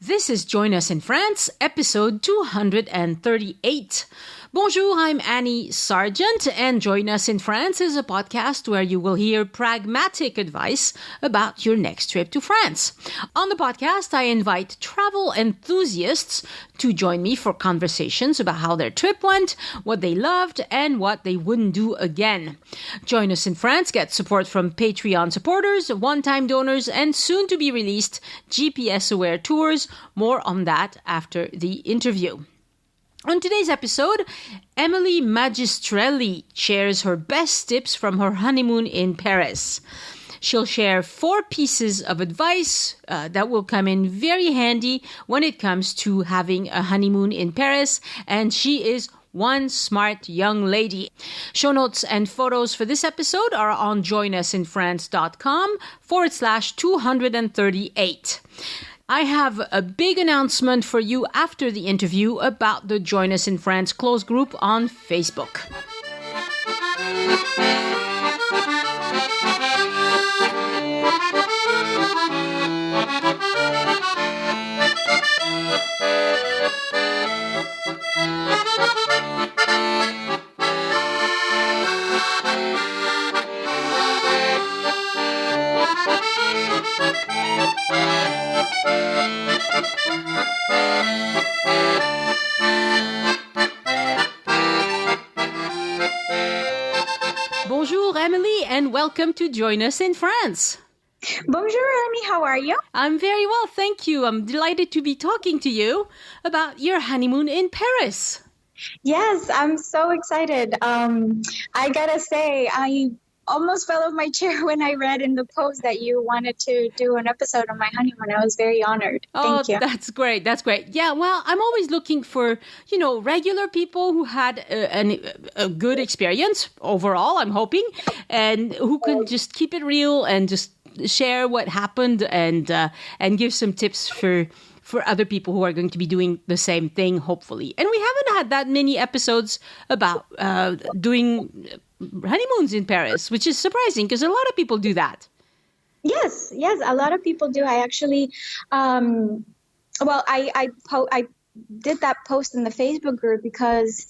This is Join Us in France, episode 238. Bonjour, I'm Annie Sargent, and Join Us in France is a podcast where you will hear pragmatic advice about your next trip to France. On the podcast, I invite travel enthusiasts to join me for conversations about how their trip went, what they loved, and what they wouldn't do again. Join Us in France gets support from Patreon supporters, one-time donors, and soon-to-be-released GPS-aware tours. More on that after the interview. On today's episode, Emily Magistrelli shares her best tips from her honeymoon in Paris. She'll share 4 pieces of advice that will come in very handy when it comes to having a honeymoon in Paris, and she is one smart young lady. Show notes and photos for this episode are on joinusinfrance.com/238. I have a big announcement for you after the interview about the Join Us in France closed group on Facebook. Bonjour, Emily, and welcome to Join Us in France. Bonjour, Annie. How are you? I'm very well, thank you. I'm delighted to be talking to you about your honeymoon in Paris. Yes, I'm so excited. I gotta say, I almost fell off my chair when I read in the post that you wanted to do an episode on my honeymoon. I was very honored. Thank you. That's great. That's great. Yeah, well, I'm always looking for, regular people who had a good experience overall, I'm hoping, and who can just keep it real and just share what happened and give some tips for other people who are going to be doing the same thing, hopefully. And we haven't had that many episodes about doing honeymoons in Paris, which is surprising because a lot of people do that. Yes, a lot of people do. I actually, I did that post in the Facebook group because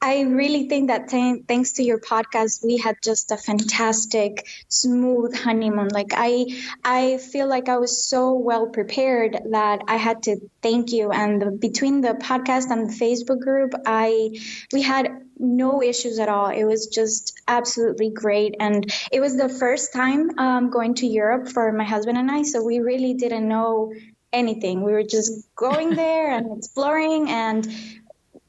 I really think that thanks to your podcast, we had just a fantastic, smooth honeymoon. Like I feel like I was so well prepared that I had to thank you. And between the podcast and the Facebook group, we had no issues at all. It was just absolutely great. And it was the first time going to Europe for my husband and I. So we really didn't know anything. We were just going there and exploring, and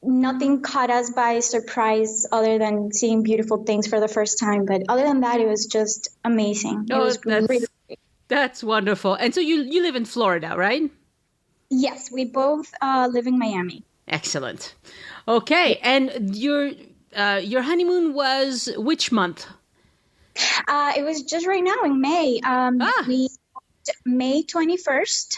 nothing caught us by surprise other than seeing beautiful things for the first time. But other than that, it was just amazing. It was really great. That's wonderful. And so you live in Florida, right? Yes, we both live in Miami. Excellent. Okay, and your honeymoon was which month? It was just right now in May. We May 21st.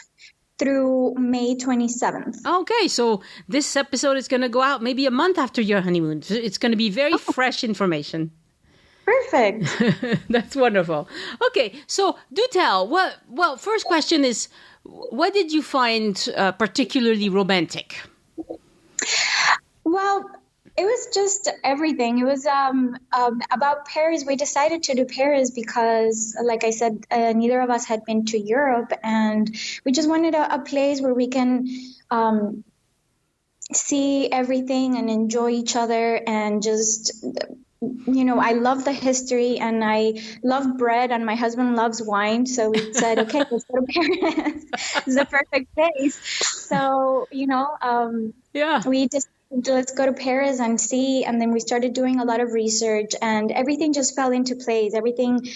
Through May 27th. Okay, so this episode is going to go out maybe a month after your honeymoon. It's going to be very fresh information. Perfect. That's wonderful. Okay, so do tell. Well, first question is, what did you find particularly romantic? Well, it was just everything. It was about Paris. We decided to do Paris because, like I said, neither of us had been to Europe, and we just wanted a place where we can see everything and enjoy each other, and just, I love the history and I love bread, and my husband loves wine. So we said, okay, let's go to Paris. It's the perfect place. So, we just let's go to Paris and see. And then we started doing a lot of research, and everything just fell into place. Everything.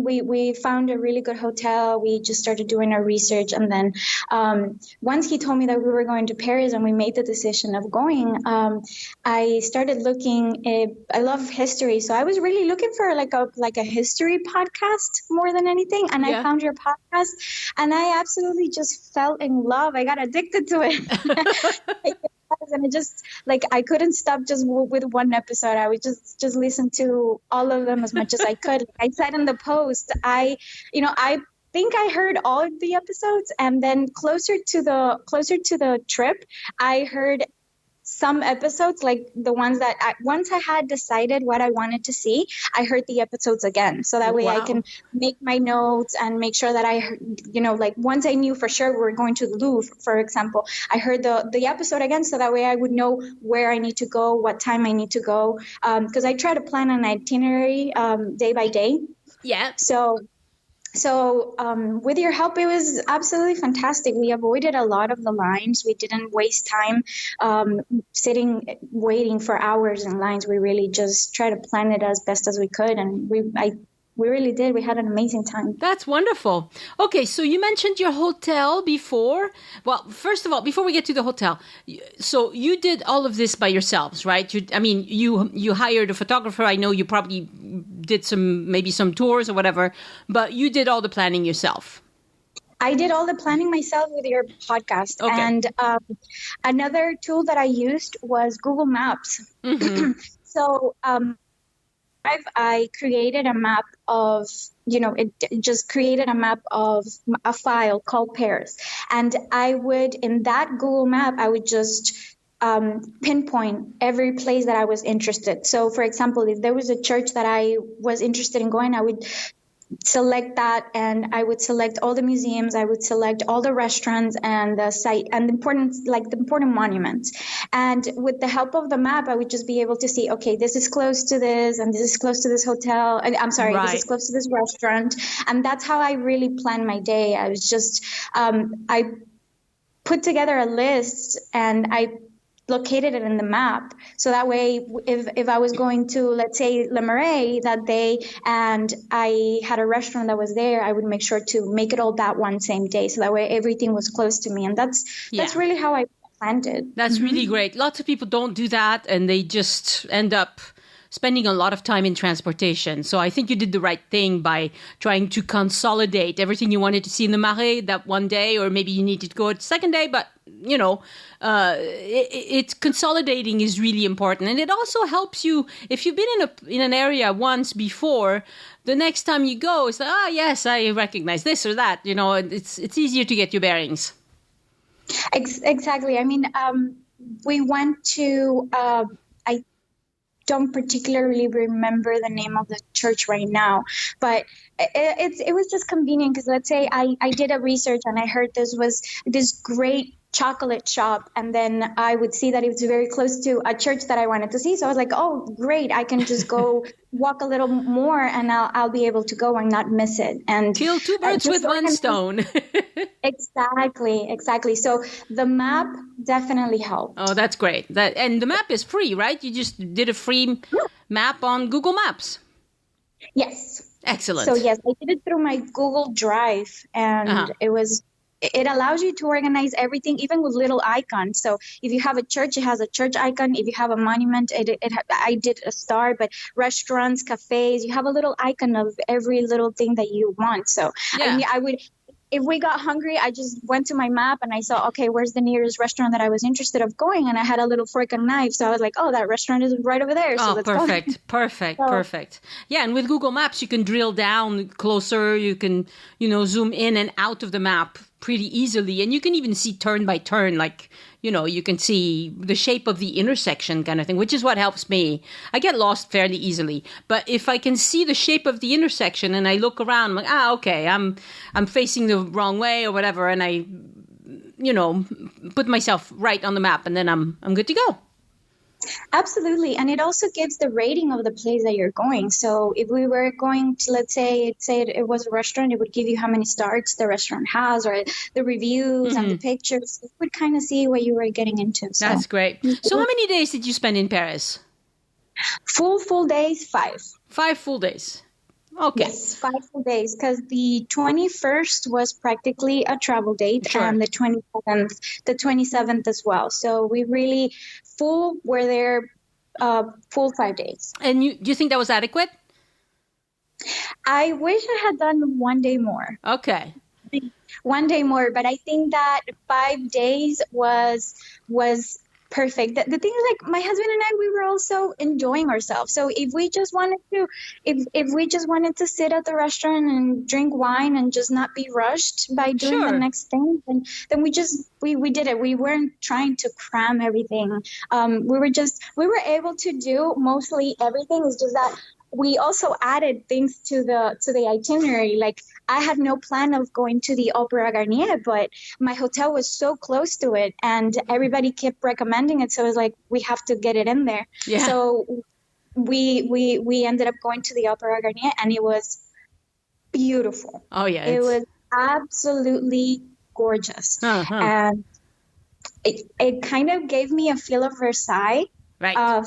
We found a really good hotel. We just started doing our research. And then once he told me that we were going to Paris and we made the decision of going, I started looking. I love history. So I was really looking for like a history podcast more than anything. And I found your podcast, and I absolutely just fell in love. I got addicted to it. And it just, I couldn't stop just with one episode. I would just listen to all of them as much as I could. Like I said in the post, I think I heard all of the episodes, and then closer to the trip, I heard some episodes, like the ones that once I had decided what I wanted to see, I heard the episodes again. So that way I can make my notes and make sure that like once I knew for sure we were going to the Louvre, for example, I heard the episode again. So that way I would know where I need to go, what time I need to go. Because I try to plan an itinerary day by day. Yeah. So with your help, it was absolutely fantastic. We avoided a lot of the lines. We didn't waste time waiting for hours in lines. We really just tried to plan it as best as we could. And we really did. We had an amazing time. That's wonderful. Okay, so you mentioned your hotel before. Well, first of all, before we get to the hotel, so you did all of this by yourselves, right? You hired a photographer. I know you probably did maybe some tours or whatever, but you did all the planning yourself. I did all the planning myself with your podcast. Okay. And another tool that I used was Google Maps. Mm-hmm. So I created a map of, it just created a map of a file called Paris. And I would, in that Google map, I would just pinpoint every place that I was interested. So, for example, if there was a church that I was interested in going, I would select that, and I would select all the museums, I would select all the restaurants and the site and the important monuments. And with the help of the map, I would just be able to see, okay, this is close to this, and this is close to this hotel. And I'm sorry, right. This is close to this restaurant. And that's how I really planned my day. I was just, I put together a list and I located it in the map. So that way, if I was going to, let's say, Le Marais that day and I had a restaurant that was there, I would make sure to make it all that one same day. So that way everything was close to me. And that's really how I planned it. That's really great. Lots of people don't do that and they just end up spending a lot of time in transportation. So I think you did the right thing by trying to consolidate everything you wanted to see in the Marais that one day, or maybe you needed to go the second day, but it's consolidating is really important. And it also helps you, if you've been in an area once before, the next time you go, it's like, yes, I recognize this or that. It's easier to get your bearings. Exactly. I mean, we went to, I don't particularly remember the name of the church right now, but it was just convenient because let's say I did a research and I heard this was this great chocolate shop, and then I would see that it was very close to a church that I wanted to see. So I was like, oh, great, I can just go walk a little more and I'll be able to go and not miss it. And kill two birds with one stone. Exactly. So the map definitely helped. Oh, that's great. And the map is free, right? You just did a free map on Google Maps. Yes. Excellent. So yes, I did it through my Google Drive, and it allows you to organize everything, even with little icons. So if you have a church, it has a church icon. If you have a monument, I did a star. But restaurants, cafes, you have a little icon of every little thing that you want. So I would. If we got hungry, I just went to my map and I saw, okay, where's the nearest restaurant that I was interested of going? And I had a little fork and knife. So I was like, oh, that restaurant is right over there. So let's go. Perfect. Yeah, and with Google Maps, you can drill down closer. You can, zoom in and out of the map pretty easily. And you can even see turn by turn, like, you can see the shape of the intersection kind of thing, which is what helps me. I get lost fairly easily. But if I can see the shape of the intersection and I look around, I'm like, okay, I'm facing the wrong way or whatever. And I, put myself right on the map and then I'm good to go. Absolutely. And it also gives the rating of the place that you're going. So if we were going to, let's say it was a restaurant, it would give you how many stars the restaurant has, or the reviews and the pictures. You would kind of see what you were getting into. So. That's great. So how many days did you spend in Paris? Full days, 5. 5 full days. Okay. Yes, 5 full days, because the 21st was practically a travel date, and the 27th as well. So we really were there full 5 days. And do you think that was adequate? I wish I had done 1 day more. Okay. 1 day more, but I think that 5 days was perfect. The thing is, like, my husband and I, we were also enjoying ourselves. So if we just wanted to sit at the restaurant and drink wine and just not be rushed by doing the Sure. next thing, then we did it. We weren't trying to cram everything. We were able to do mostly everything. It's just that we also added things to the itinerary. Like, I had no plan of going to the Opera Garnier, but my hotel was so close to it, and everybody kept recommending it. So it was like, we have to get it in there. Yeah. So we ended up going to the Opera Garnier, and it was beautiful. Oh, yeah. It was absolutely gorgeous. Uh-huh. And it kind of gave me a feel of Versailles. Right.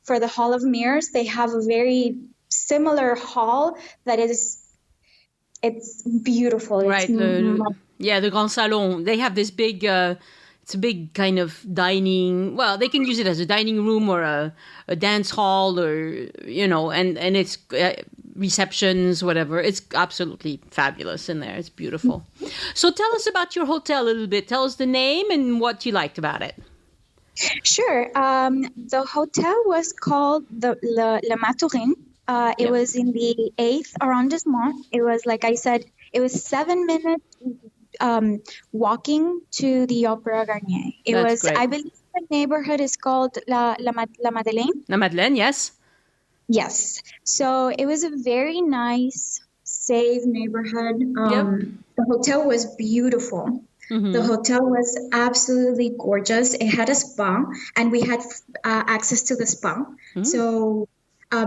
For the Hall of Mirrors. They have a very similar hall that it's beautiful. Right. It's The Grand Salon. They have this big, it's a big kind of dining. Well, they can use it as a dining room or a dance hall, or, and it's receptions, whatever. It's absolutely fabulous in there. It's beautiful. So tell us about your hotel a little bit. Tell us the name and what you liked about it. Sure. The hotel was called Le Maturin. It was in the 8th arrondissement. It was, like I said, it was 7 minutes walking to the Opera Garnier. That's great. I believe the neighborhood is called La Madeleine. La Madeleine, yes. Yes. So it was a very nice, safe neighborhood. The hotel was beautiful. Mm-hmm. The hotel was absolutely gorgeous. It had a spa, and we had access to the spa. Mm-hmm. So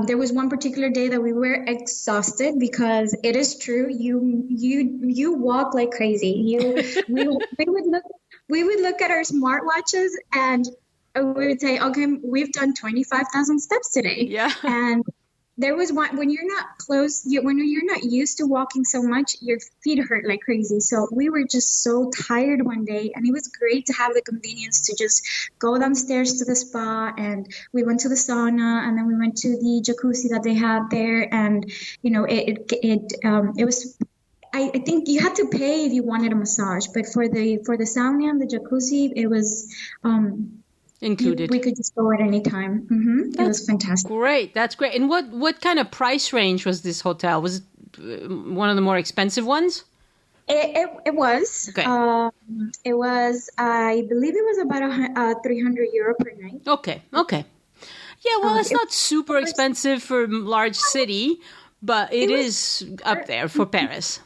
there was one particular day that we were exhausted, because it is true, you walk like crazy. We would look at our smartwatches, and we would say, okay, we've done 25,000 steps today. Yeah. And there was one, when you're not when you're not used to walking so much, your feet hurt like crazy. So we were just so tired one day, and it was great to have the convenience to just go downstairs to the spa, and we went to the sauna, and then we went to the jacuzzi that they had there, and it was. I think you had to pay if you wanted a massage, but for the sauna and the jacuzzi, it was. Included. We could just go at any time. Mm-hmm. It was fantastic. Great. That's great. And what kind of price range was this hotel? Was it one of the more expensive ones? It was. Okay. It was, I believe it was about 300 euro per night. Okay. Yeah, well, it's not super expensive for a large city, but it is up there for Paris.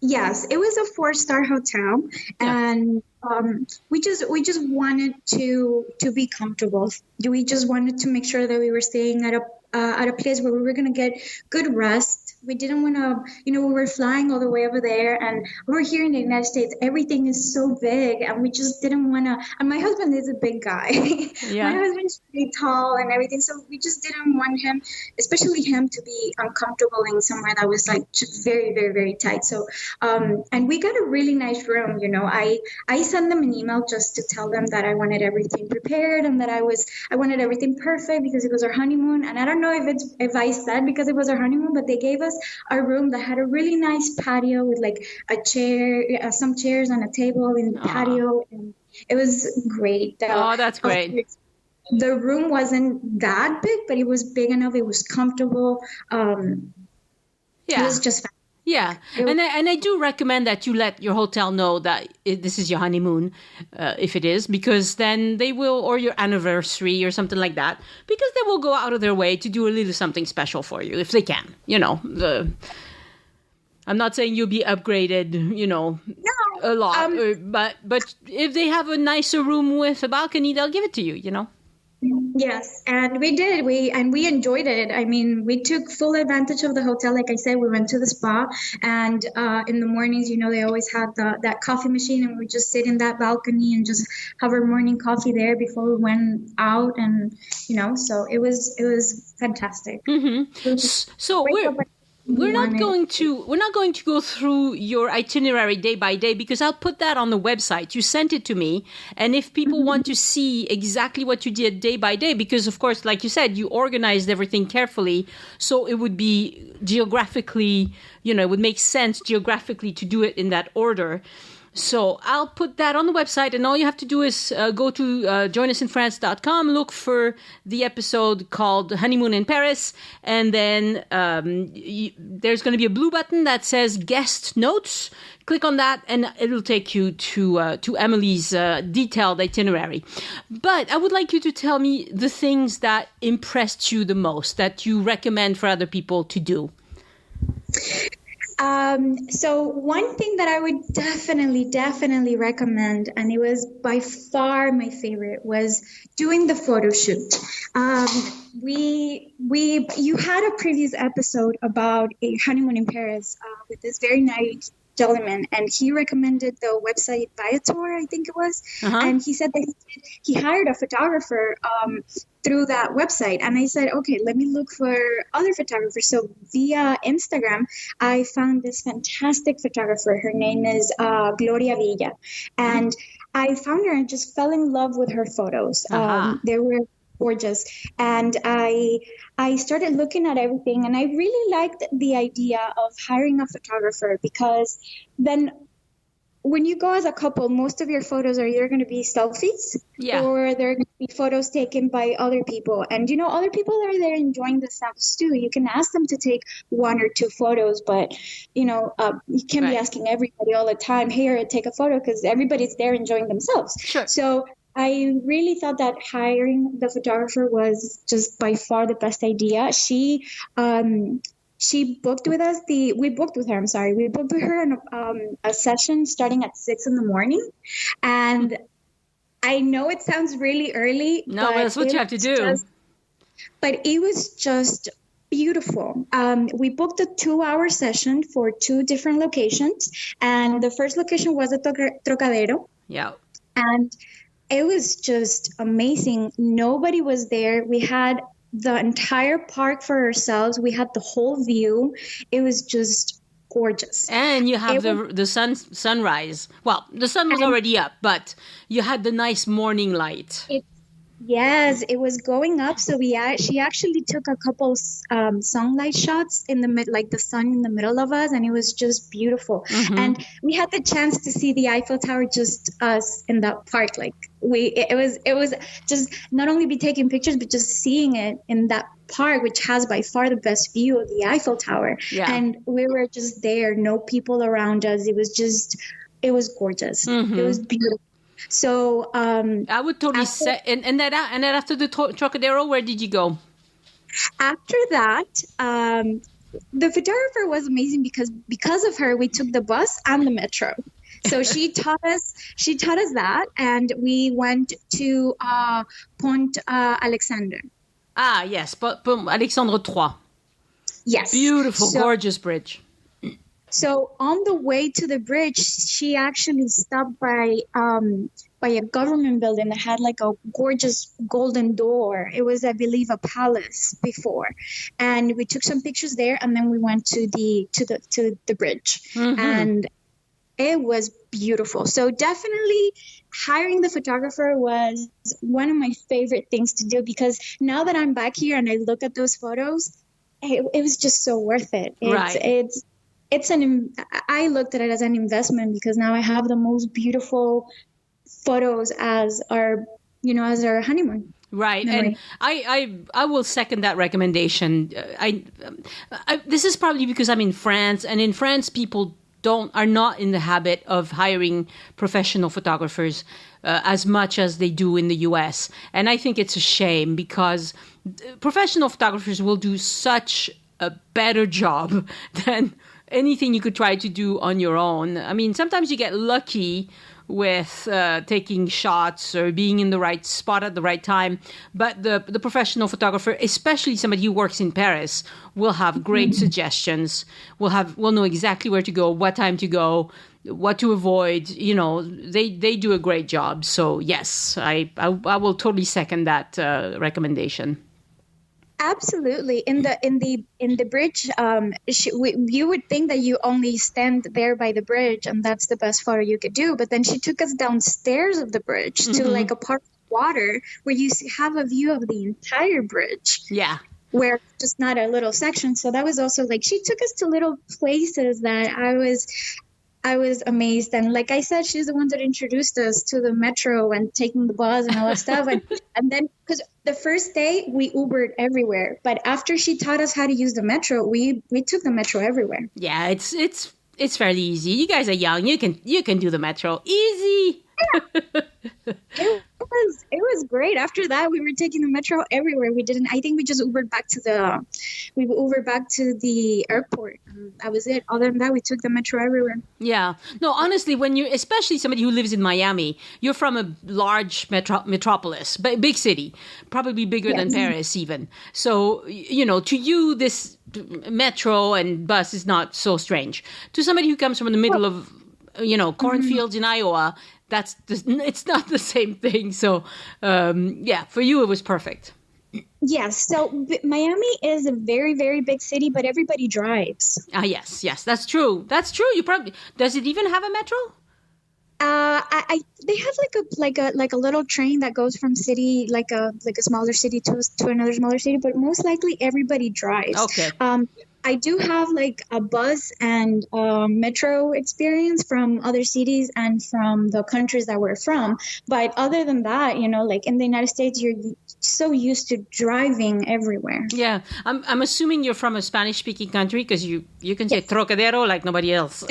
Yes, it was a 4-star hotel, and we just wanted to be comfortable. We just wanted to make sure that we were staying at a place where we were going to get good rest. We didn't want to, we were flying all the way over there, and we're here in the United States. Everything is so big, and we just didn't want to. And my husband is a big guy. Yeah. My husband's pretty tall and everything, so we just didn't want him, especially him, to be uncomfortable in somewhere that was like very, very, very tight. So, and we got a really nice room. I sent them an email just to tell them that I wanted everything prepared and that I wanted everything perfect because it was our honeymoon. And I don't know if I said because it was our honeymoon, but they gave us a room that had a really nice patio with like a chair, some chairs and a table in the patio, and it was great. That's great. The room wasn't that big, but it was big enough. It was comfortable. It was just fun. Yeah, and I do recommend that you let your hotel know that this is your honeymoon, if it is, because then they will, or your anniversary or something like that, because they will go out of their way to do a little something special for you if they can. I'm not saying you'll be upgraded, a lot, but if they have a nicer room with a balcony, they'll give it to you. Yes, and we did. We enjoyed it. I mean, we took full advantage of the hotel. Like I said, we went to the spa, and in the mornings, they always had that coffee machine, and we just sit in that balcony and just have our morning coffee there before we went out, and so it was fantastic. Mm-hmm. So we're not going to go through your itinerary day by day, because I'll put that on the website. You sent it to me, and if people want to see exactly what you did day by day, because of course, like you said, you organized everything carefully, so it would be geographically, it would make sense geographically to do it in that order. So I'll put that on the website, and all you have to do is go to joinusinfrance.com, look for the episode called Honeymoon in Paris, and then there's going to be a blue button that says Guest Notes. Click on that, and it'll take you to Emily's detailed itinerary. But I would like you to tell me the things that impressed you the most, that you recommend for other people to do. So one thing that I would definitely recommend, and it was by far my favorite, was doing the photo shoot. You had a previous episode about a honeymoon in Paris with this very nice gentleman, and he recommended the website Viator, I think it was. And he said that he hired a photographer through that website. And I said, okay, let me look for other photographers. So via Instagram, I found this fantastic photographer. Her name is Gloria Villa. And I found her and just fell in love with her photos. They were gorgeous. And I started looking at everything, and I really liked the idea of hiring a photographer, because then when you go as a couple, most of your photos are either going to be selfies or they're going to be photos taken by other people. And, other people are there enjoying the selfies too. You can ask them to take 1 or 2 photos, but, you can't be asking everybody all the time, here, take a photo, because everybody's there enjoying themselves. Sure. So I really thought that hiring the photographer was just by far the best idea. She booked with us. We booked with her a session starting at 6 a.m. And I know it sounds really early. No, but that's what you have to do. But it was just beautiful. We booked a 2-hour session for 2 different locations. And the first location was at Trocadero. Yeah. And it was just amazing. Nobody was there. We had the entire park for ourselves. We had the whole view. It was just gorgeous. And you have the sunrise. Well, the sun was already up, but you had the nice morning light. Yes, it was going up. So she actually took a couple sunlight shots in the sun in the middle of us, and it was just beautiful. And we had the chance to see the Eiffel Tower, just us in that park. It was just not only be taking pictures, but just seeing it in that park, which has by far the best view of the Eiffel Tower. Yeah. And we were just there, no people around us. It was gorgeous. It was beautiful. So I would totally say, and then after the Trocadero, where did you go? After that, the photographer was amazing because of her, we took the bus and the metro. So she taught us that, and we went to Pont Alexander. Ah, yes, Pont Alexandre III. Yes, beautiful, gorgeous bridge. So on the way to the bridge, she actually stopped by a government building that had like a gorgeous golden door. It was, I believe, a palace before, and we took some pictures there, and then we went to the bridge, and it was beautiful. So definitely hiring the photographer was one of my favorite things to do, because now that I'm back here and I look at those photos, it was just so worth it. I looked at it as an investment, because now I have the most beautiful photos as our honeymoon. Right. Memory. And I will second that recommendation. This is probably because I'm in France, and in France people are not in the habit of hiring professional photographers as much as they do in the US. And I think it's a shame, because professional photographers will do such a better job than anything you could try to do on your own. I mean, sometimes you get lucky with taking shots or being in the right spot at the right time. But the professional photographer, especially somebody who works in Paris, will have great suggestions. Will know exactly where to go, what time to go, what to avoid. They do a great job. So yes, I will totally second that recommendation. Absolutely. In the bridge, you would think that you only stand there by the bridge and that's the best photo you could do. But then she took us downstairs of the bridge to like a part of water where you have a view of the entire bridge. Yeah. Where just not a little section. So that was also like, she took us to little places that I was amazed. And like I said, she's the one that introduced us to the metro and taking the bus and all that stuff. And then, because the first day we Ubered everywhere, but after she taught us how to use the metro, we took the metro everywhere. Yeah, it's fairly easy. You guys are young. You can do the metro easy. It was great. After that, we were taking the metro everywhere. I think we just Ubered back to the airport. That was it. Other than that, we took the metro everywhere. Yeah. No, honestly, when you're, especially somebody who lives in Miami, you're from a large metropolis, big city, probably bigger than Paris even. So, to you, this metro and bus is not so strange. To somebody who comes from the middle of, cornfields in Iowa, it's not the same thing. So, for you, it was perfect. Yes. So Miami is a very, very big city, but everybody drives. Yes, that's true. That's true. Does it even have a metro? They have like a little train that goes from city, like a smaller city to another smaller city, but most likely everybody drives. Okay. I do have like a bus and metro experience from other cities and from the countries that we're from. But other than that, like in the United States, you're so used to driving everywhere. Yeah. I'm assuming you're from a Spanish-speaking country because you can say Trocadero like nobody else.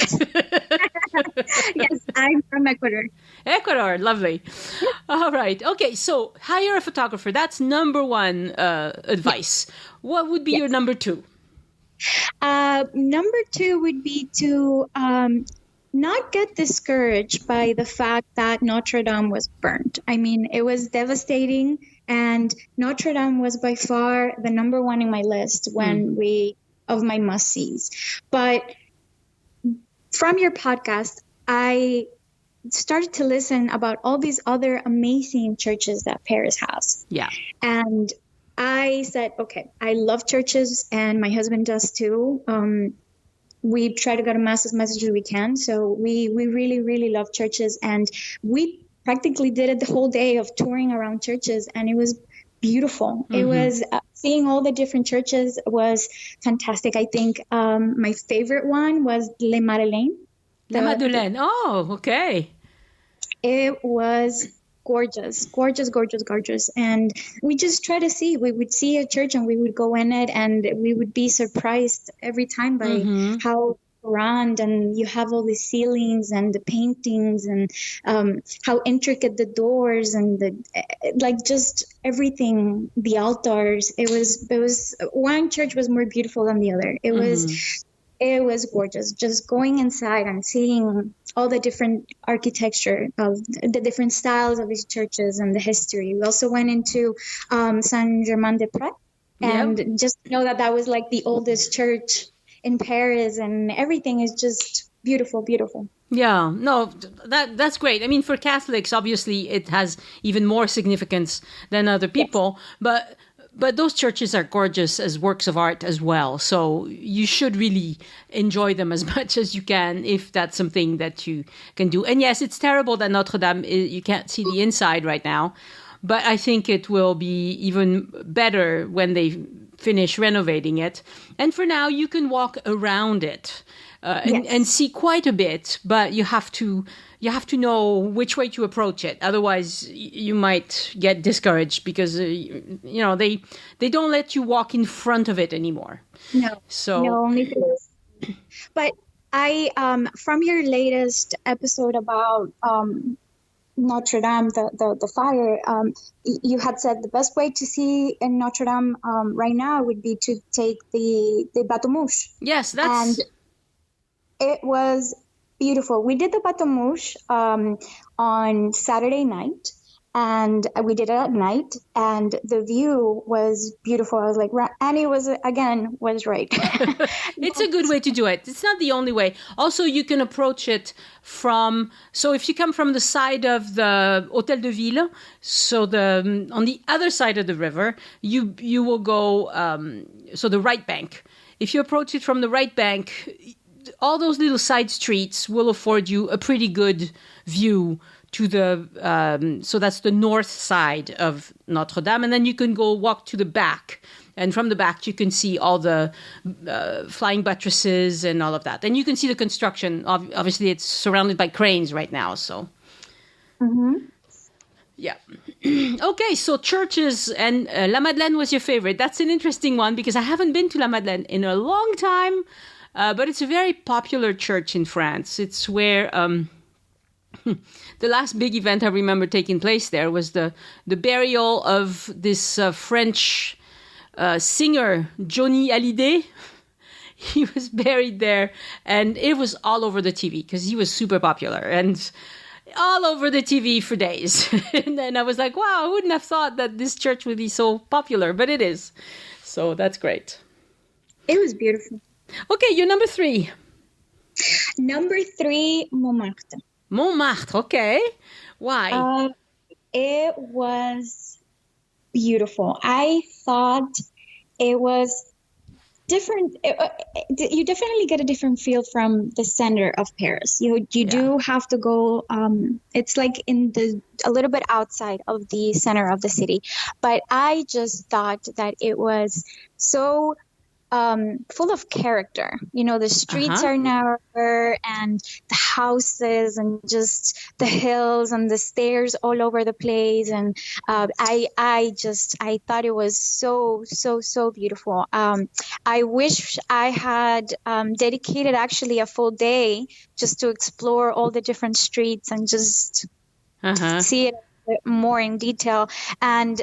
Yes, I'm from Ecuador. Ecuador, lovely. All right. Okay, so hire a photographer. That's number one advice. What would be your number two? Number two would be to not get discouraged by the fact that Notre Dame was burnt. I mean, it was devastating, and Notre Dame was by far the number one in my list of my must-sees. But from your podcast, I started to listen about all these other amazing churches that Paris has. Yeah. And I said, okay, I love churches, and my husband does too. We try to go to mass as much as we can. So we really, really love churches. And we practically did it the whole day of touring around churches, and it was beautiful. Mm-hmm. It was seeing all the different churches was fantastic. I think my favorite one was Les Madeleines. Les Madeleines. Oh, okay. It was gorgeous. And we just try to see. We would see a church and we would go in it, and we would be surprised every time by how grand, and you have all the ceilings and the paintings and how intricate the doors and just everything, the altars. It was one church was more beautiful than the other. It was gorgeous. Just going inside and seeing all the different architecture of the different styles of these churches and the history. We also went into Saint-Germain-des-Prés, and just know that was like the oldest church in Paris, and everything is just beautiful. Yeah, no, that's great. I mean, for Catholics, obviously, it has even more significance than other people, but those churches are gorgeous as works of art as well. So you should really enjoy them as much as you can if that's something that you can do. And yes, it's terrible that Notre Dame, you can't see the inside right now, but I think it will be even better when they finish renovating it. And for now, you can walk around it and see quite a bit, but you have to know which way to approach it. Otherwise, you might get discouraged because they don't let you walk in front of it anymore. No, only. But I from your latest episode about Notre Dame, the fire, you had said the best way to see in Notre Dame right now would be to take the bateau mouche. Yes, that's. And it was beautiful. We did the bateau mouche on Saturday night, and we did it at night, and the view was beautiful. I was like, Annie was right. It's a good way to do it. It's not the only way. Also, you can approach it so if you come from the side of the Hôtel de Ville, so on the other side of the river, you will go, so the right bank. If you approach it from the right bank, all those little side streets will afford you a pretty good view to so that's the north side of Notre Dame. And then you can go walk to the back And from the back, you can see all the flying buttresses and all of that. And you can see the construction. Obviously, it's surrounded by cranes right now. So, yeah. Okay, so churches, and La Madeleine was your favorite. That's an interesting one because I haven't been to La Madeleine in a long time. But it's a very popular church in France. It's where the last big event I remember taking place there was the burial of this French singer, Johnny Hallyday. He was buried there, and it was all over the TV because he was super popular and all over the TV for days. And then I was like, wow, I wouldn't have thought that this church would be so popular, but it is. So that's great. It was beautiful. Okay, you're number 3. Number 3, Montmartre. Montmartre, okay. Why? It was beautiful. I thought it was different. You definitely get a different feel from the center of Paris. You do have to go. It's like a little bit outside of the center of the city. But I just thought that it was so full of character. The streets are narrower, and the houses, and just the hills and the stairs all over the place. And I thought it was so beautiful. I wish I had dedicated actually a full day just to explore all the different streets and just see it a bit more in detail. And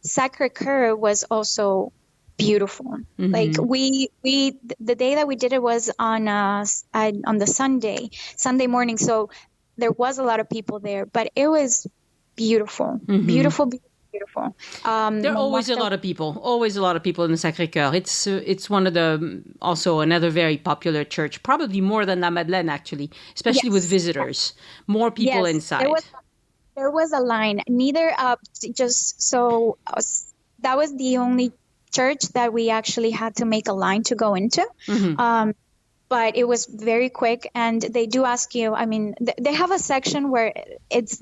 Sacré-Cœur was also beautiful. Like we the day that we did it was on the Sunday morning, so there was a lot of people there, but it was beautiful. Beautiful. There are always a lot of people in the Sacré-Cœur. It's one of the, also another very popular church, probably more than La Madeleine actually, especially with visitors. More people inside. There was a line. That was the only church that we actually had to make a line to go into. But it was very quick, and they do ask you, they have a section where it's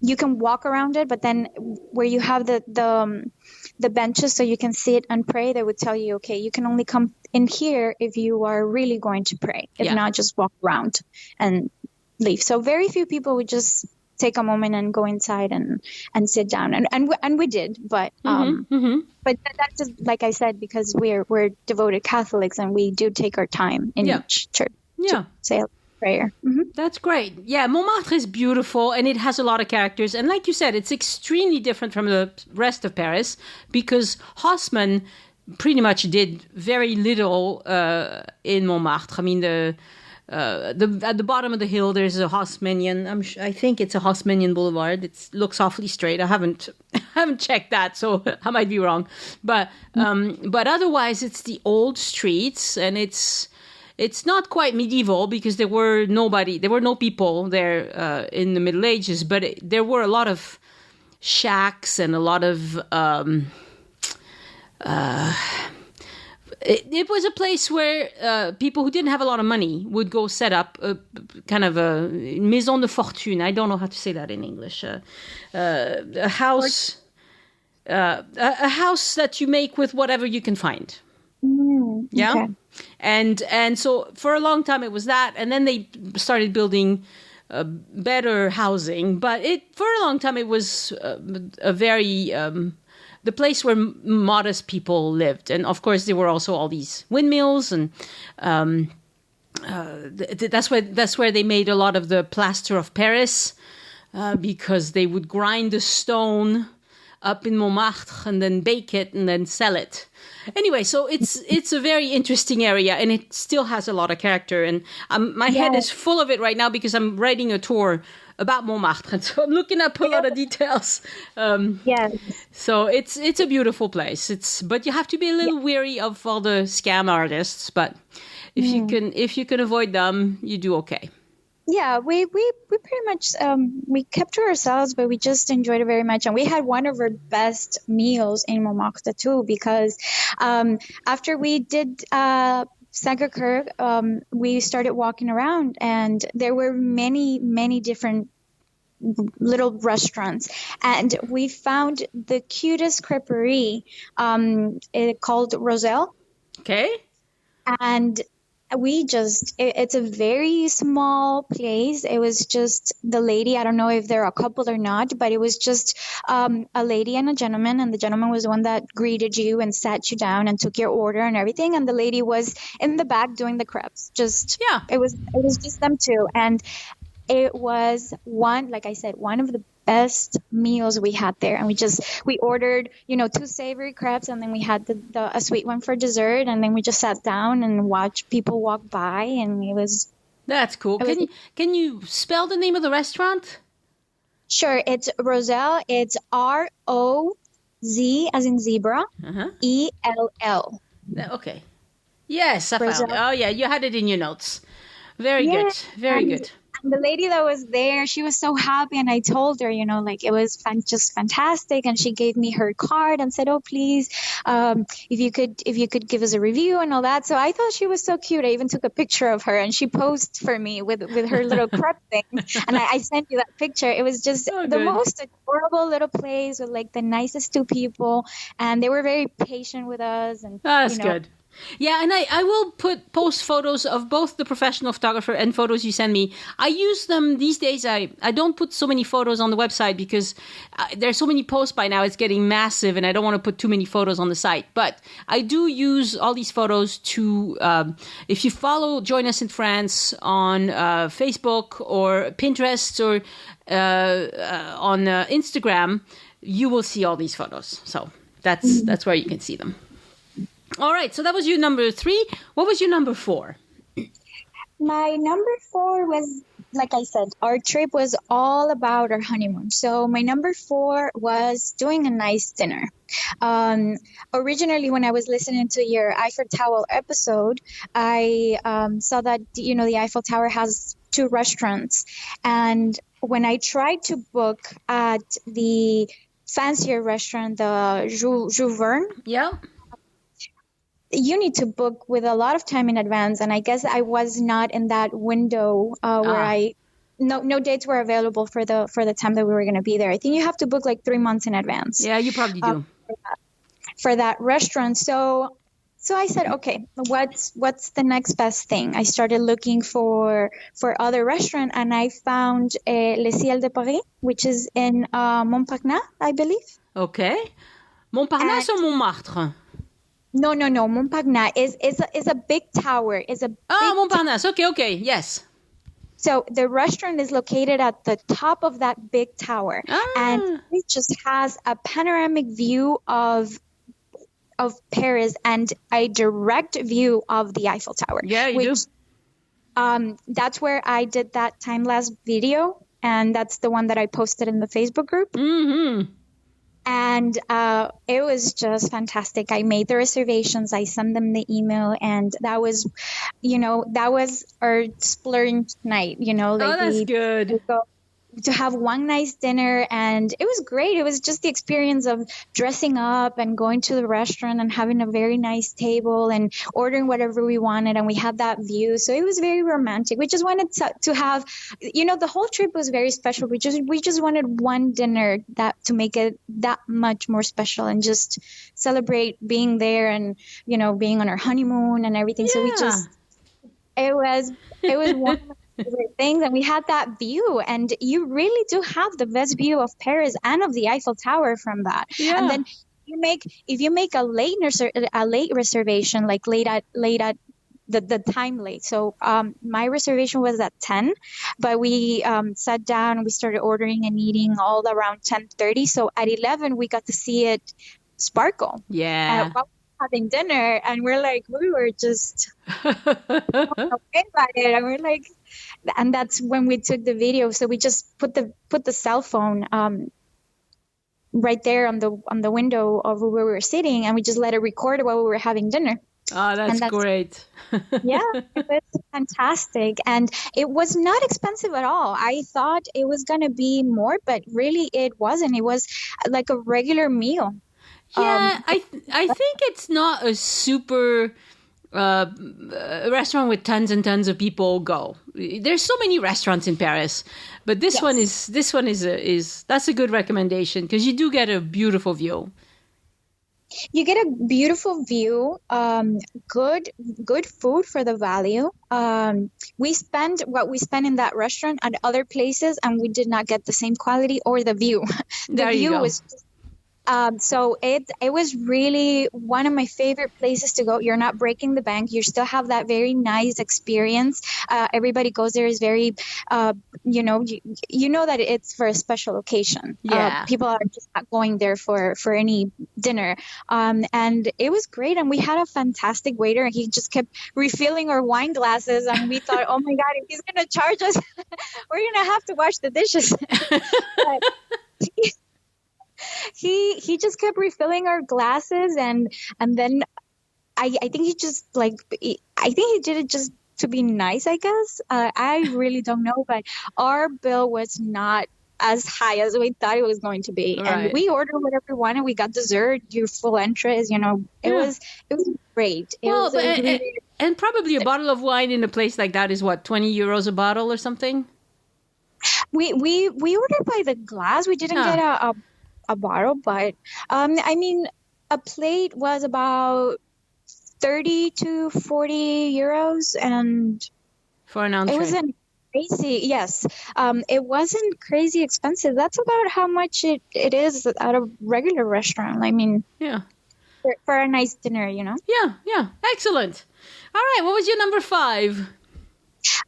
you can walk around it, but then where you have the benches so you can sit and pray, they would tell you, okay, you can only come in here if you are really going to pray. If not, just walk around and leave. So very few people would just take a moment and go inside and sit down, and we did, but that's just, like I said, because we're devoted Catholics, and we do take our time in each church to say a prayer. That's great. Yeah, Montmartre is beautiful, and it has a lot of characters, and like you said, it's extremely different from the rest of Paris because Haussmann pretty much did very little in Montmartre. At the bottom of the hill, there's a Haussmannian. I think it's a Haussmannian boulevard. It looks awfully straight. I haven't checked that, so I might be wrong. But otherwise, it's the old streets, and it's not quite medieval because there were no people there in the Middle Ages. But there were a lot of shacks and a lot of. It was a place where people who didn't have a lot of money would go set up a kind of a maison de fortune. I don't know how to say that in English. A house that you make with whatever you can find. Yeah. Okay. And so for a long time it was that, and then they started building better housing. But for a long time it was a very the place where modest people lived. And of course, there were also all these windmills, and that's where they made a lot of the plaster of Paris, because they would grind the stone up in Montmartre and then bake it and then sell it. Anyway, so it's a very interesting area, and it still has a lot of character. And my head is full of it right now because I'm writing a tour about Montmartre, and so I'm looking up a lot of details. So it's a beautiful place. But you have to be a little weary of all the scam artists. But if you can avoid them, you do okay. Yeah, we pretty much we kept to ourselves, but we just enjoyed it very much, and we had one of our best meals in Montmartre too, because after we did Sacré-Cœur, we started walking around, and there were many different little restaurants, and we found the cutest creperie called Roselle. Okay. And it's a very small place. It was just the lady, I don't know if they're a couple or not, but it was just a lady and a gentleman, and the gentleman was the one that greeted you and sat you down and took your order and everything, and the lady was in the back doing the crepes. Yeah. It was just them two, and it was like I said, one of the best meals we had there. And we ordered, 2 savory crepes, and then we had a sweet one for dessert. And then we just sat down and watched people walk by, and it was. That's cool. Can you spell the name of the restaurant? Sure. It's Roselle. It's ROZ as in zebra, ELL. Okay. Yes, I Roselle. found it. Oh, yeah, you had it in your notes. Very good. Very good. And the lady that was there, she was so happy, and I told her, it was just fantastic, and she gave me her card and said, "Oh, please, if you could give us a review and all that." So I thought she was so cute. I even took a picture of her, and she posed for me with her little crepe thing, and I sent you that picture. It was just the most adorable little place with like the nicest 2 people, and they were very patient with us. And that's good. Yeah, and I will post photos of both the professional photographer and photos you send me. I use them these days. I don't put so many photos on the website because there's so many posts by now. It's getting massive, and I don't want to put too many photos on the site. But I do use all these photos to, if you Join Us in France on Facebook or Pinterest or on Instagram, you will see all these photos. So that's where you can see them. All right, so that was your number 3. What was your number 4? My number 4 was, like I said, our trip was all about our honeymoon. So my number 4 was doing a nice dinner. Originally, when I was listening to your Eiffel Tower episode, I saw that, the Eiffel Tower has 2 restaurants. And when I tried to book at the fancier restaurant, the Jules Verne. Yeah. You need to book with a lot of time in advance, and I guess I was not in that window where no dates were available for the time that we were going to be there. I think you have to book like 3 months in advance. Yeah, you probably do. For that restaurant. So I said, okay, what's the next best thing? I started looking for other restaurant, and I found Le Ciel de Paris, which is in Montparnasse, I believe. Okay. Montparnasse or Montmartre? No. Montparnasse is a big tower. Montparnasse. Okay. Yes. So the restaurant is located at the top of that big tower, and it just has a panoramic view of Paris and a direct view of the Eiffel Tower. Yeah, you do. That's where I did that time-lapse video, and that's the one that I posted in the Facebook group. Mm-hmm. And it was just fantastic. I made the reservations. I sent them the email, and that was our splurge night. That's good. To have one nice dinner, and it was great. It was just the experience of dressing up and going to the restaurant and having a very nice table and ordering whatever we wanted, and we had that view. So it was very romantic. We just wanted to have, the whole trip was very special. We just wanted one dinner to make it that much more special and just celebrate being there and being on our honeymoon and everything. Yeah. So it was one of my favorite things, and we had that view, and you really do have the best view of Paris and of the Eiffel Tower from that. Yeah. And then if you make a late reservation, like late at the time late. So my reservation was at 10, but we sat down and we started ordering and eating all around 10:30. So at 11 we got to see it sparkle. Yeah. Having dinner, and we were just okay about it, and we're like, and that's when we took the video. So we just put the cell phone right there on the window of where we were sitting, and we just let it record while we were having dinner. Oh, that's great. Yeah, it was fantastic, and it was not expensive at all. I thought it was going to be more, but really it wasn't. It was like a regular meal. Yeah, I think it's not a super a restaurant with tons and tons of people go. There's so many restaurants in Paris, but this one is that's a good recommendation because you do get a beautiful view. You get a beautiful view, good food for the value. We spend what we spend in that restaurant at other places, and we did not get the same quality or the view. There you go. Was so it was really one of my favorite places to go. You're not breaking the bank. You still have that very nice experience. Everybody goes there is very, you know that it's for a special occasion. Yeah. People are just not going there for any dinner. And it was great. And we had a fantastic waiter, and he just kept refilling our wine glasses. And we thought, oh my God, if he's going to charge us, we're going to have to wash the dishes. But he just kept refilling our glasses, and then I think he just I think he did it just to be nice, I guess. I really don't know, but our bill was not as high as we thought it was going to be. Right. And we ordered whatever we wanted. We got dessert, your full entrance, it was great. And probably a bottle of wine in a place like that is what, 20 euros a bottle or something? We ordered by the glass. We didn't get a bottle, but I mean, a plate was about 30 to 40 euros, and for an entree. It wasn't crazy. Yes, it wasn't crazy expensive. That's about how much it is at a regular restaurant. I mean, yeah, for a nice dinner, Yeah, excellent. All right, what was your number 5?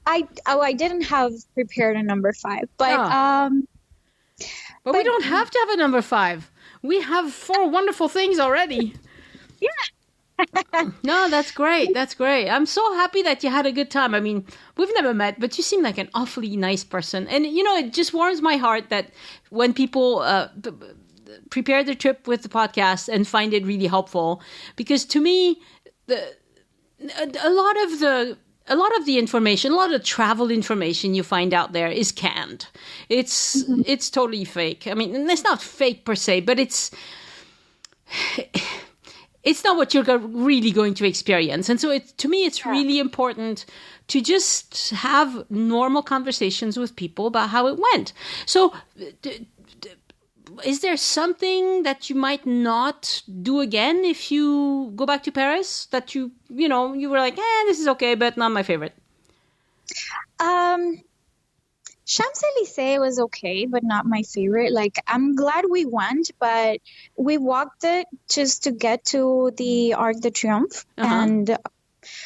I didn't have prepared a number 5, but But we don't have to have a number 5. We have 4 wonderful things already. Yeah. No, that's great. That's great. I'm so happy that you had a good time. I mean, we've never met, but you seem like an awfully nice person. And, it just warms my heart that when people prepare their trip with the podcast and find it really helpful, because to me, a lot of the information, a lot of travel information you find out there is canned. It's totally fake. I mean, it's not fake per se, but it's not what you're really going to experience. And so to me, it's really important to just have normal conversations with people about how it went. So is there something that you might not do again if you go back to Paris that you were like, this is okay, but not my favorite? Champs-Élysées was okay, but not my favorite. Like, I'm glad we went, but we walked it just to get to the Arc de Triomphe.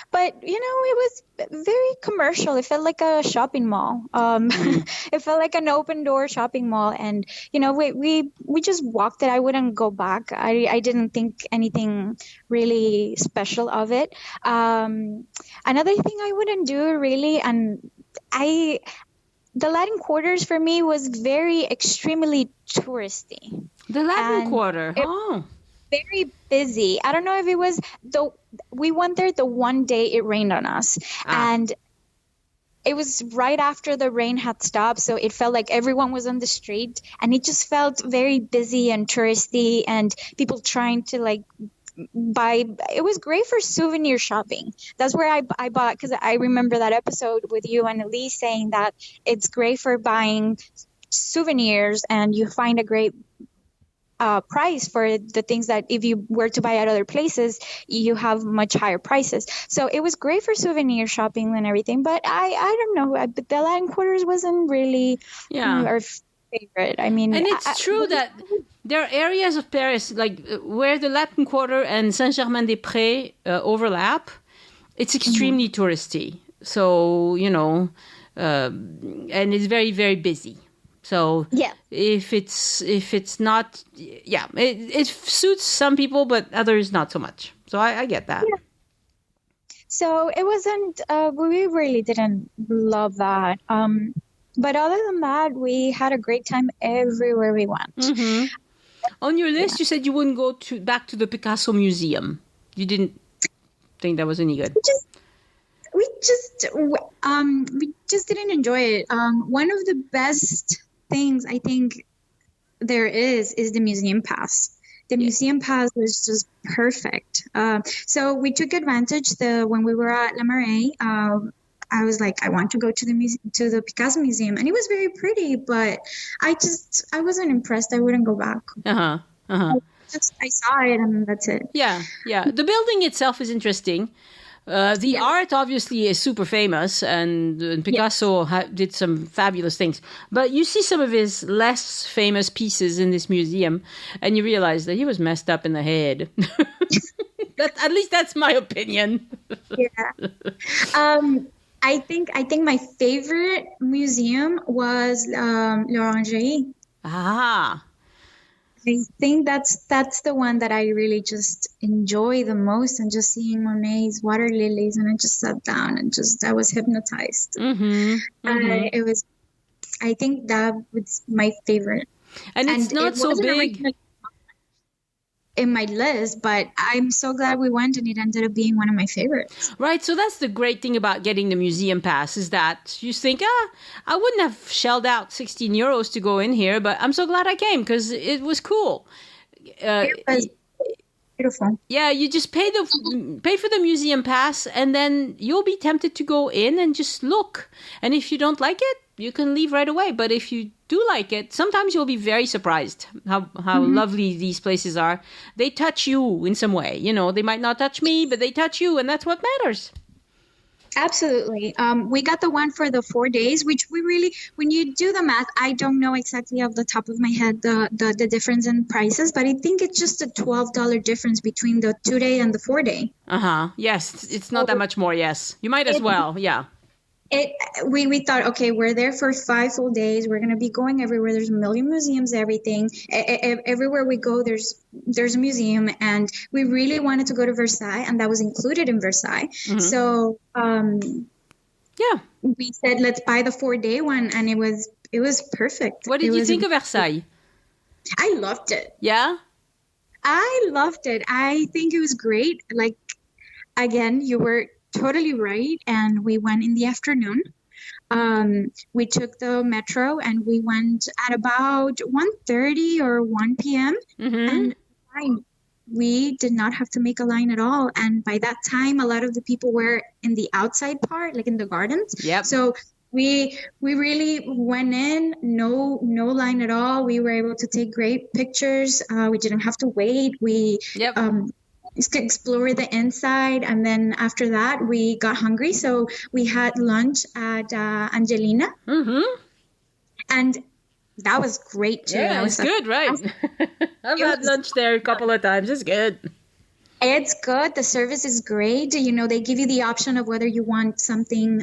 But, it was very commercial. It felt like a shopping mall. It felt like an open door shopping mall. And, we just walked it. I wouldn't go back. I didn't think anything really special of it. Another thing I wouldn't do really, and the Latin quarters for me was very extremely touristy. The Latin Quarter. Very busy. I don't know if it was we went there the one day it rained on us, and it was right after the rain had stopped, so it felt like everyone was on the street, and it just felt very busy and touristy, and people trying to buy. It was great for souvenir shopping. That's where I bought, because I remember that episode with you and Elise saying that it's great for buying souvenirs, and you find a great price for the things that if you were to buy at other places, you have much higher prices. So it was great for souvenir shopping and everything. But I don't know. The Latin Quarters wasn't really our favorite. I mean, and it's true that there are areas of Paris where the Latin Quarter and Saint-Germain-des-Prés overlap. It's extremely touristy. So, and it's very, very busy. So if it's not, it suits some people, but others not so much. So I get that. Yeah. So it wasn't, we really didn't love that. But other than that, we had a great time everywhere we went. Mm-hmm. On your list, you said you wouldn't go back to the Picasso Museum. You didn't think that was any good. We just didn't enjoy it. One of the best things I think there is the museum pass. The museum pass was just perfect. So we took advantage when we were at La Marais. I was like, I want to go to the Picasso Museum, and it was very pretty, but I wasn't impressed. I wouldn't go back. I saw it, and that's it. Yeah. The building itself is interesting. The art obviously is super famous, and Picasso did some fabulous things. But you see some of his less famous pieces in this museum, and you realize that he was messed up in the head. At least that's my opinion. Yeah. I think my favorite museum was l'Orangerie. Ah. I think that's the one that I really just enjoy the most, and just seeing Monet's water lilies, and I just sat down and I was hypnotized. I think that was my favorite. And it's not so big in my list, but I'm so glad we went, and it ended up being one of my favorites. Right. So that's the great thing about getting the museum pass, is that you think, I wouldn't have shelled out 16 euros to go in here, but I'm so glad I came because it was cool. It was beautiful. Yeah, you just pay for the museum pass, and then you'll be tempted to go in and just look. And if you don't like it, you can leave right away. But if you do like it, sometimes you'll be very surprised how lovely these places are. They touch you in some way. They might not touch me, but they touch you, and that's what matters. Absolutely. We got the one for the 4 days, which we really, when you do the math, I don't know exactly off the top of my head the difference in prices, but I think it's just a $12 difference between the 2 day and the 4 day. Yes, it's not that much more. Yes, you might as well. Yeah. We thought, okay, we're there for 5 full days. We're going to be going everywhere. There's a million museums, everything. Everywhere we go, there's a museum. And we really wanted to go to Versailles, and that was included in Versailles. So we said, let's buy the 4 day one. And it was perfect. What did you think of Versailles? I loved it. Yeah? I loved it. I think it was great. Like, again, you were totally right. And we went in the afternoon. We took the metro, and we went at about 1:30 or 1 p.m. And we did not have to make a line at all. And by that time, a lot of the people were in the outside part, like in the gardens. Yep. So we really went in, no line at all. We were able to take great pictures. We didn't have to wait. We explore the inside, and then after that we got hungry, so we had lunch at Angelina, and that was great too. Yeah, it's good, right? I've had lunch there a couple of times. It's good. It's good. The service is great. They give you the option of whether you want something,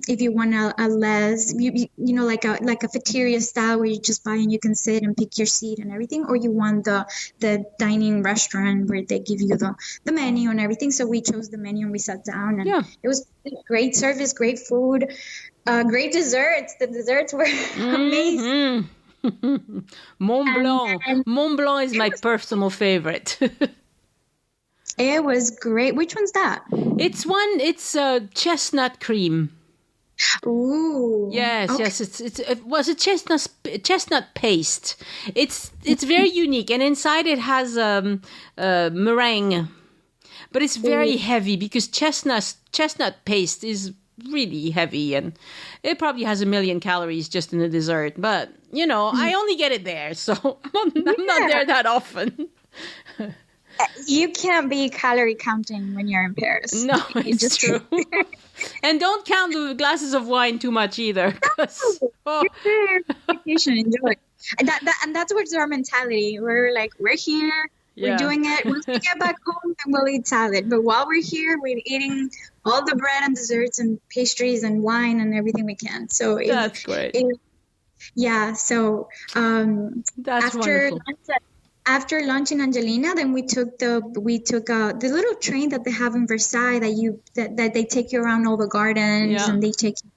if you want a less, like a cafeteria style where you just buy and you can sit and pick your seat and everything, or you want the dining restaurant where they give you the menu and everything. So we chose the menu and we sat down, and it was great service, great food, great desserts. The desserts were amazing. Mont Blanc is my personal favorite. It was great. Which one's that? It's chestnut cream. Ooh. Yes, okay. Yes. It was a chestnut paste. It's very unique, and inside it has meringue, but it's very heavy because chestnut paste is really heavy, and it probably has 1 million calories just in the dessert. But I only get it there, so I'm not there that often. You can't be calorie counting when you're in Paris. No, it's true. And don't count the glasses of wine too much either. Vacation, enjoy. And that's what's our mentality. We're like, we're here, we're doing it. Once we get back home, then we'll eat salad. But while we're here, we're eating all the bread and desserts and pastries and wine and everything we can. So that's great. So that's wonderful. After lunch in Angelina, then we took the little train that they have in Versailles that they take you around all the gardens, and they take you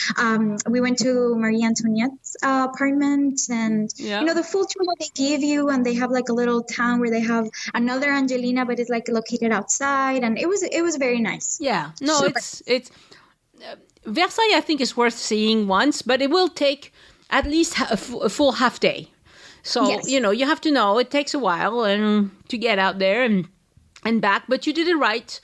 to. We went to Marie Antoinette's apartment, and the full tour that they give you, and they have like a little town where they have another Angelina, but it's like located outside, and it was very nice. Yeah, no, it's Versailles. I think is worth seeing once, but it will take at least a full half day. So, Yes. you have to know it takes a while and to get out there and back, but you did it right.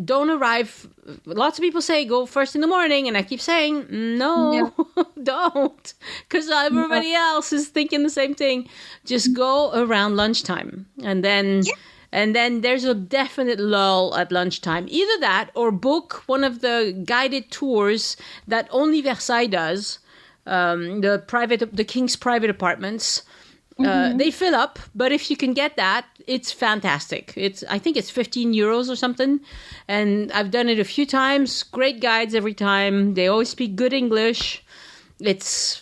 Don't arrive. Lots of people say go first in the morning, and I keep saying no. Don't, because everybody else is thinking the same thing. Just go around lunchtime, and then there's a definite lull at lunchtime. Either that or book one of the guided tours that only Versailles does. The King's private apartments. They fill up, but if you can get that, it's fantastic. I think it's €15 or something, and I've done it a few times. Great guides every time. They always speak good English.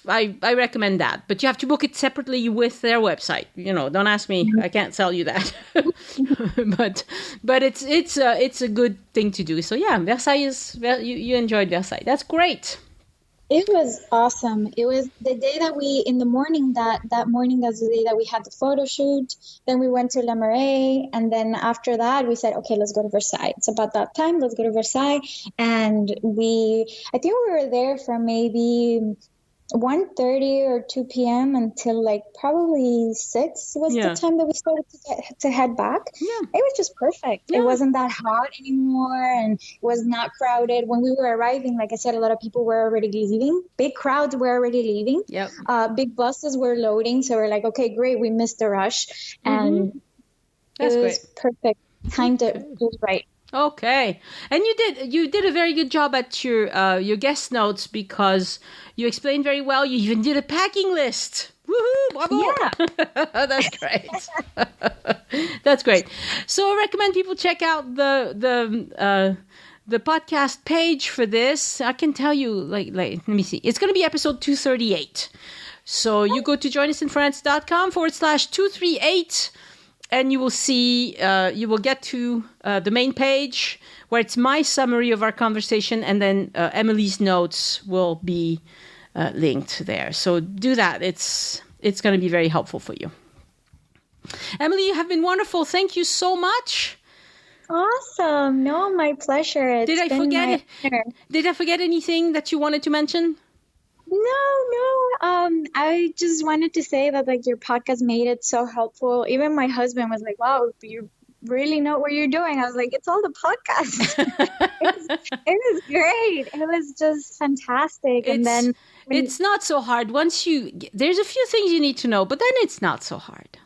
I recommend that, but you have to book it separately with their website. Don't ask me. I can't sell you that. but it's a good thing to do. So yeah, Versailles you enjoyed Versailles. That's great. It was awesome. It was the day that in the morning, that morning, that's the day that we had the photo shoot. Then we went to Le Marais. And then after that, we said, okay, let's go to Versailles. It's about that time. Let's go to Versailles. And I think we were there for maybe 1:30 or 2 p.m. until like probably 6 was the time that we started to head back. Yeah. It was just perfect. Yeah. It wasn't that hot anymore, and it was not crowded. When we were arriving, like I said, a lot of people were already leaving. Big crowds were already leaving. Yep. Big buses were loading. So we're like, okay, great. We missed the rush. And That's it was great. perfect. It was right. Okay, and you did a very good job at your guest notes, because you explained very well. You even did a packing list. Woohoo! Bravo! Yeah, that's great. That's great. So I recommend people check out the podcast page for this. I can tell you, like let me see. It's going to be episode 238. So you go to joinisinfrance.com/238. And you will see, you will get to the main page where it's my summary of our conversation, and then Emily's notes will be linked there. So do that. It's going to be very helpful for you. Emily, you have been wonderful. Thank you so much. Awesome. No, my pleasure. Did I forget anything that you wanted to mention? No. I just wanted to say that like your podcast made it so helpful. Even my husband was like, wow, you really know what you're doing. I was like, it's all the podcast. it was great. It was just fantastic. It's not so hard. There's a few things you need to know, but then it's not so hard.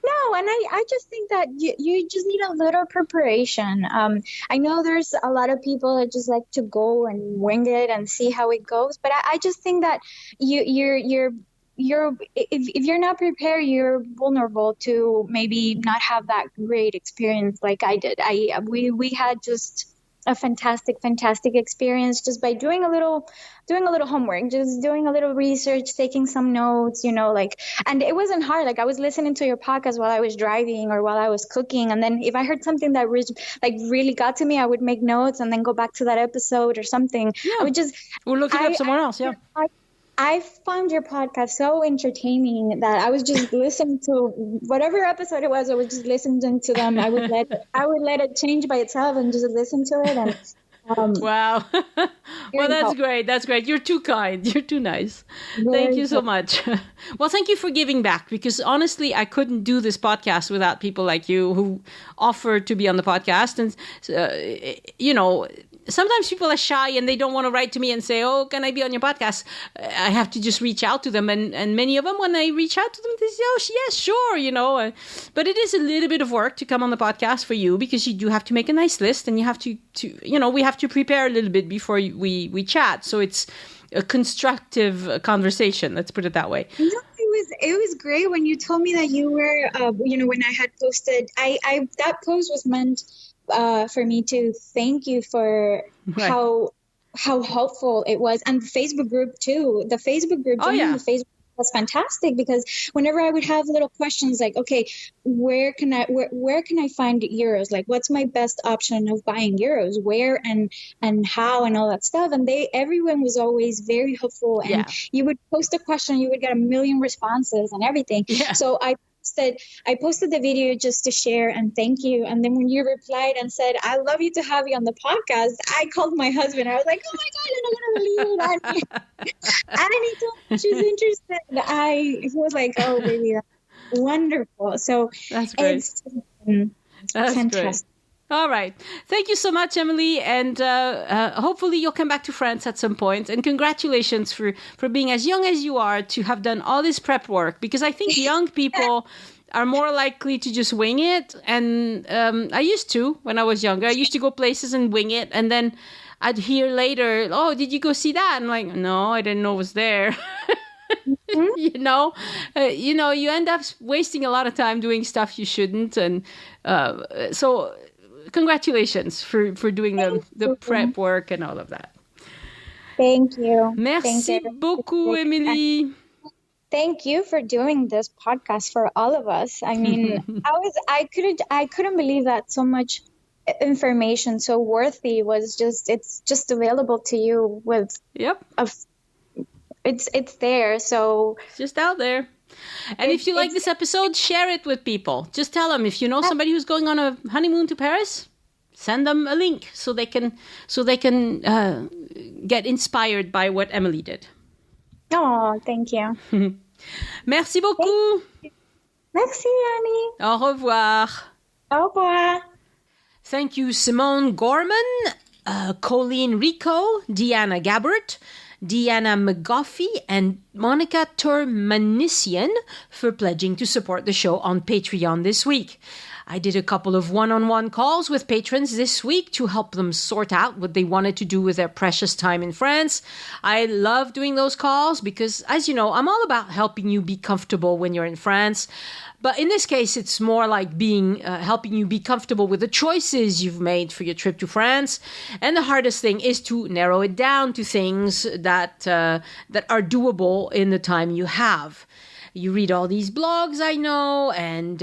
No, and I just think that you just need a little preparation. I know there's a lot of people that just like to go and wing it and see how it goes, but I just think that if you're not prepared, you're vulnerable to maybe not have that great experience like I did. We had just a fantastic experience just by doing a little homework, just doing a little research, taking some notes, and it wasn't hard. Like I was listening to your podcast while I was driving or while I was cooking. And then if I heard something that really got to me, I would make notes and then go back to that episode or something. Yeah. I would just, we'll look it up somewhere else. Yeah. I found your podcast so entertaining that I was just listening to whatever episode it was. I was just listening to them. I would let it change by itself and just listen to it. And wow. Well, that's great. That's great. You're too kind. You're too nice. Thank you so much. Well, thank you for giving back, because honestly, I couldn't do this podcast without people like you who offer to be on the podcast. And, sometimes people are shy and they don't want to write to me and say, oh, can I be on your podcast? I have to just reach out to them. And many of them, when I reach out to them, they say, oh, yes, sure, But it is a little bit of work to come on the podcast for you, because you do have to make a nice list, and you have to we have to prepare a little bit before we chat. So it's a constructive conversation. Let's put it that way. It was great when you told me that you were, when I had posted, that post was meant for me to thank you for how helpful it was. And the Facebook group too. The Facebook group, the Facebook was fantastic, because whenever I would have little questions like, okay, where can I find euros? Like, what's my best option of buying euros? Where and how and all that stuff. And everyone was always very helpful. And you would post a question, you would get a million responses and everything. Yeah. So posted the video just to share and thank you. And then when you replied and said, "I love you to have you on the podcast," I called my husband. I was like, "Oh my God, you're not gonna believe it, Annie." Annie told me she's interested. He was like, "Oh, baby, that's wonderful." So That's great. It's That's fantastic. great. All right. Thank you so much, Emily. And hopefully you'll come back to France at some point. And congratulations for being as young as you are to have done all this prep work. Because I think young people are more likely to just wing it. And I used to when I was younger. I used to go places and wing it. And then I'd hear later, "Oh, did you go see that?" And I'm like, "No, I didn't know it was there." You know, you end up wasting a lot of time doing stuff you shouldn't. And so congratulations for doing the prep work and all of that. Thank you. Merci beaucoup, Emily. Thank you for doing this podcast for all of us. I mean, I couldn't believe that so much information so worthy it's just available to you with Yep. It's there, so It's just out there. And if you like this episode, share it with people. Just tell them, if you know somebody who's going on a honeymoon to Paris, send them a link so they can get inspired by what Emily did. Oh, thank you. Merci beaucoup. Merci, Annie. Au revoir. Au revoir. Thank you, Simone Gorman, Colleen Rico, Deanna Gabbert, Deanna McGoffey, and Monica Turmanisian for pledging to support the show on Patreon this week. I did a couple of one-on-one calls with patrons this week to help them sort out what they wanted to do with their precious time in France. I love doing those calls because, as you know, I'm all about helping you be comfortable when you're in France. But in this case, it's more like helping you be comfortable with the choices you've made for your trip to France. And the hardest thing is to narrow it down to things that are doable in the time you have. You read all these blogs, I know, and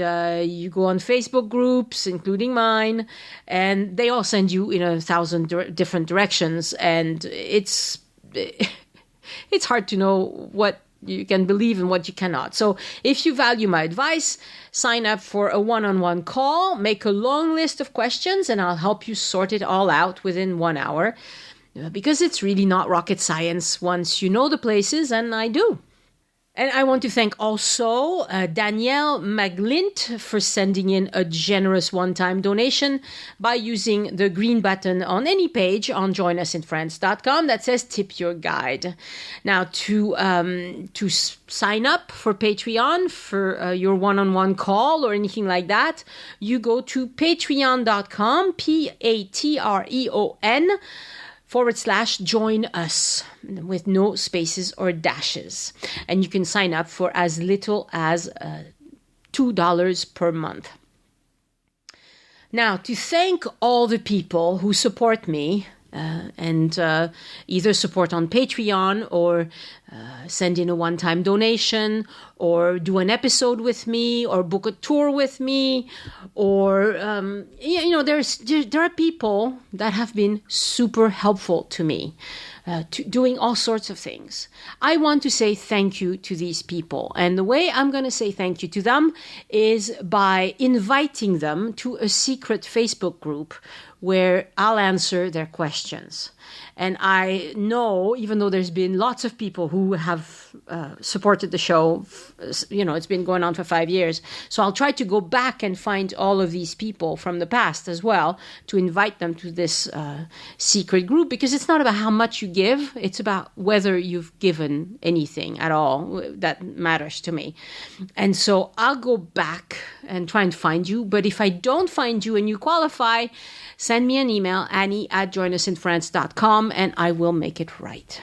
you go on Facebook groups, including mine, and they all send you in 1,000 different directions. And it's hard to know what you can believe and what you cannot. So if you value my advice, sign up for a one-on-one call, make a long list of questions, and I'll help you sort it all out within 1 hour. Because it's really not rocket science once you know the places, and I do. And I want to thank also Danielle Maglint for sending in a generous one-time donation by using the green button on any page on joinusinfrance.com that says tip your guide. Now, to sign up for Patreon for your one-on-one call or anything like that, you go to patreon.com, patreon.com/join us with no spaces or dashes. And you can sign up for as little as $2 per month. Now, to thank all the people who support me and either support on Patreon or send in a one-time donation or do an episode with me or book a tour with me or, there are people that have been super helpful to me. Doing all sorts of things. I want to say thank you to these people. And the way I'm going to say thank you to them is by inviting them to a secret Facebook group where I'll answer their questions. And I know, even though there's been lots of people who have supported the show, it's been going on for 5 years. So I'll try to go back and find all of these people from the past as well to invite them to this secret group, because it's not about how much you give. It's about whether you've given anything at all. That matters to me. And so I'll go back and try and find you. But if I don't find you and you qualify, send me an email, annie@joinusinfrance.com, and I will make it right.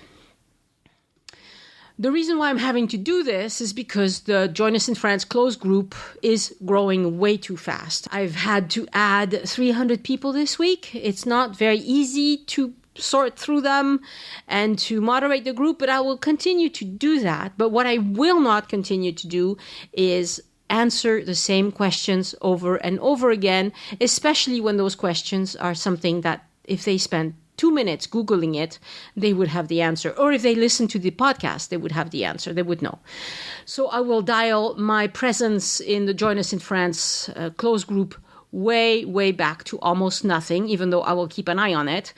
The reason why I'm having to do this is because the Join Us in France closed group is growing way too fast. I've had to add 300 people this week. It's not very easy to sort through them and to moderate the group, but I will continue to do that. But what I will not continue to do is answer the same questions over and over again, especially when those questions are something that if they spent 2 minutes Googling it, they would have the answer. Or if they listen to the podcast, they would have the answer. They would know. So I will dial my presence in the Join Us in France closed group way back to almost nothing, even though I will keep an eye on it.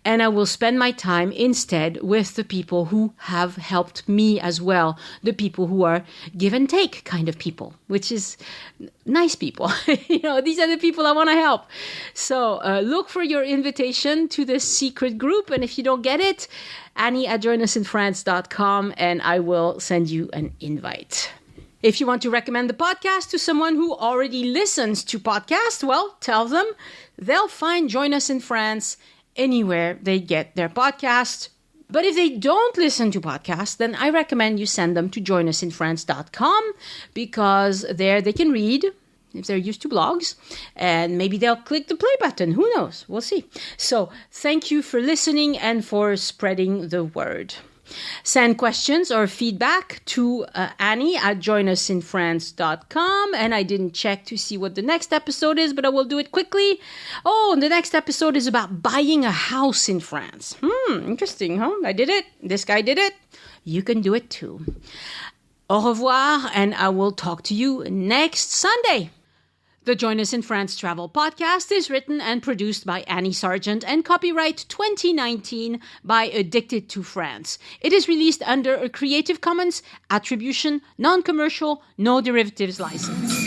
And I will spend my time instead with the people who have helped me as well, the people who are give and take kind of people, which is nice people. These are the people I want to help. So look for your invitation to this secret group. And if you don't get it, Annie@joinusinfrance.com, and I will send you an invite. If you want to recommend the podcast to someone who already listens to podcasts, well, tell them they'll find Join Us in France anywhere they get their podcasts. But if they don't listen to podcasts, then I recommend you send them to joinusinfrance.com, because there they can read if they're used to blogs, and maybe they'll click the play button. Who knows? We'll see. So thank you for listening and for spreading the word. Send questions or feedback to Annie@joinusinfrance.com. And I didn't check to see what the next episode is, but I will do it quickly. Oh, the next episode is about buying a house in France. Interesting, huh? I did it. This guy did it. You can do it too. Au revoir, and I will talk to you next Sunday. The Join Us in France Travel Podcast is written and produced by Annie Sargent and copyright 2019 by Addicted to France. It is released under a Creative Commons Attribution, Non-Commercial, No Derivatives license.